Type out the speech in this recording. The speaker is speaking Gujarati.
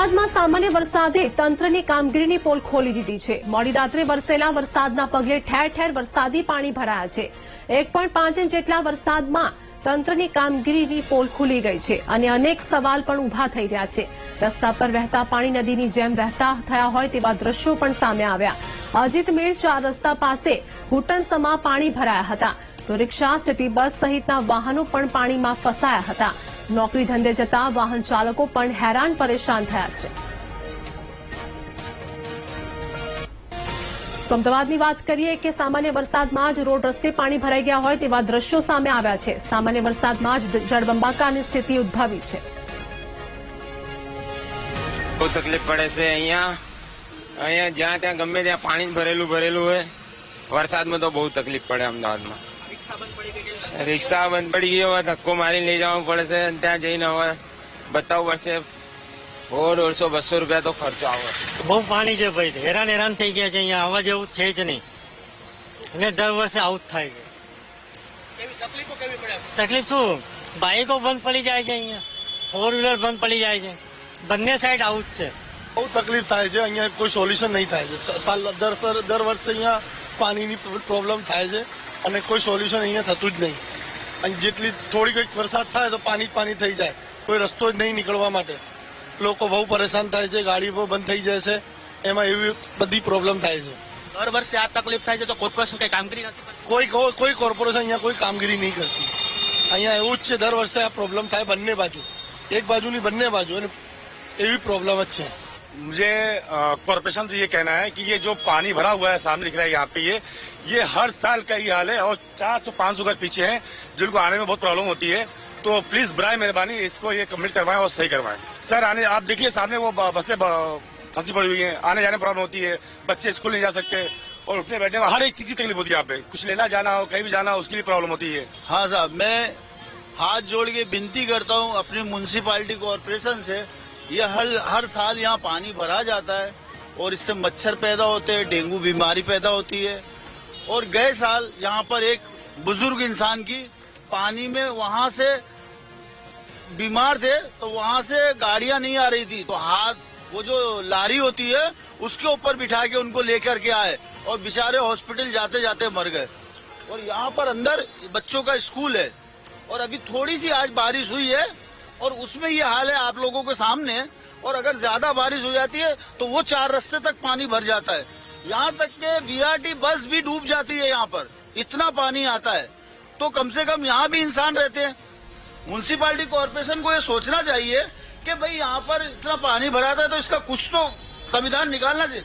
અમદાવાદમાં સામાન્ય વરસાદે તંત્રની કામગીરીની પોલ ખોલી દીધી છે। મોડી રાત્રે વરસેલા વરસાદના પગલે ઠેર ઠેર વરસાદી પાણી ભરાયા છે। 1.5 ઇંચ જેટલા વરસાદમાં તંત્રની કામગીરીની પોલ ખુલી ગઈ છે અને અનેક સવાલ પણ ઉભા થઈ રહ્યા છે। રસ્તા પર વહેતા પાણી નદીની જેમ વહેતા થયા હોય તેવા દ્રશ્યો પણ સામે આવ્યા। અજીત મિલ 4 રસ્તા પાસે ઘૂંટણસમા પાણી ભરાયા હતા તો રિક્ષા, સિટી બસ સહિતના વાહનો પણ પાણીમાં ફસાયા હતા। નોકરી ધંધે જતા વાહન ચાલકો પણ હેરાન પરેશાન થયા છે। તો અમદાવાદની વાત કરીએ કે સામાન્ય વરસાદમાં જ રોડ રસ્તે પાણી ભરાઈ ગયા હોય તેવા દ્રશ્યો સામે આવ્યા છે। સામાન્ય વરસાદમાં જ જળબંબાકારની સ્થિતિ ઉદ્ભવી છે। બહુ તકલીફ પડે છે। અહીંયા જ્યાં ત્યાં ગમે ત્યાં પાણી ભરેલું હોય। વરસાદમાં તો બહુ તકલીફ પડે અમદાવાદમાં। રિક્ષા બંધ પડી ગઈ હોય, ધક્કો મારીને લઈ જવું પડે છે। ત્યાં જઈને હવે બતાવવું પડશે। 100, 200 રૂપિયા તો ખર્ચો આવે। બહુ પાણી છે ભાઈ, હેરાન થઈ ગયા છે। અહીંયા આવવા જેવું છે જ નહીં અને દર વર્ષે આવું જ થાય છે। તકલીફ શું, બાઇકો બંધ પડી જાય છે, અહીંયા 4 વ્હીલર બંધ પડી જાય છે, બંને સાઈડ આવું જ છે। બહુ તકલીફ થાય છે। અહીંયા કોઈ સોલ્યુશન નહીં થાય છે। દર વર્ષે અહીંયા પાણીની પ્રોબ્લેમ થાય છે અને કોઈ સોલ્યુશન અહીંયા થતું જ નહીં। અને જેટલી થોડી કંઈક વરસાદ થાય તો પાણી થઈ જાય, કોઈ રસ્તો જ નહીં નીકળવા માટે। લોકો બહુ પરેશાન થાય છે, ગાડી બહુ બંધ થઈ જાય છે, એમાં એવી બધી પ્રોબ્લેમ થાય છે। દર વર્ષે આ તકલીફ થાય છે તો કોર્પોરેશન કઈ કામગીરી નથી કોઈ કોર્પોરેશન અહીંયા કોઈ કામગીરી નહીં કરતી। અહીંયા એવું જ છે, દર વર્ષે આ પ્રોબ્લેમ થાય બંને બાજુ, એક બાજુની બંને બાજુ, અને એવી પ્રોબ્લેમ જ છે। मुझे कॉर्पोरेशन से ये कहना है कि ये जो पानी भरा हुआ है सामने दिख रहा है यहाँ पे, ये हर साल का ही हाल है और 400-500 घर पीछे हैं जिनको आने में बहुत प्रॉब्लम होती है। तो प्लीज बराए मेहरबानी इसको ये कम्प्लीट करवाएं और सही करवाएं। सर आप देखिए सामने वो बसें फंसी पड़ी हुई हैं, आने जाने में प्रॉब्लम होती है, बच्चे स्कूल नहीं जा सकते और उठने बैठने में हर एक चीज की तकलीफ होती है। यहाँ पे कुछ लेना जाना हो, कहीं भी जाना हो, उसकी भी प्रॉब्लम होती है। हाँ साहब, मैं हाथ जोड़ के विनती करता हूँ अपनी म्यूनसिपालिटी कॉर्पोरेशन से, ये हर साल यहाँ पानी भरा जाता है और इससे मच्छर पैदा होते हैं, डेंगू बीमारी पैदा होती है। और गए साल यहाँ पर एक बुजुर्ग इंसान की पानी में वहां से बीमार थे तो वहां से गाड़ियां नहीं आ रही थी, तो वो जो लारी होती है उसके ऊपर बिठा के उनको लेकर के आए और बेचारे हॉस्पिटल जाते जाते मर गए। और यहाँ पर अंदर बच्चों का स्कूल है और अभी थोड़ी सी आज बारिश हुई है और उसमें ये हाल है आप लोगों के सामने। और अगर ज्यादा बारिश हो जाती है तो वो 4 रस्ते तक पानी भर जाता है, यहाँ तक के BRT बस भी डूब जाती है। यहाँ पर इतना पानी आता है तो कम से कम यहाँ भी इंसान रहते हैं। म्यूनसिपालिटी कॉर्पोरेशन को ये सोचना चाहिए कि भाई यहाँ पर इतना पानी भरा था तो इसका कुछ तो संविधान निकालना चाहिए।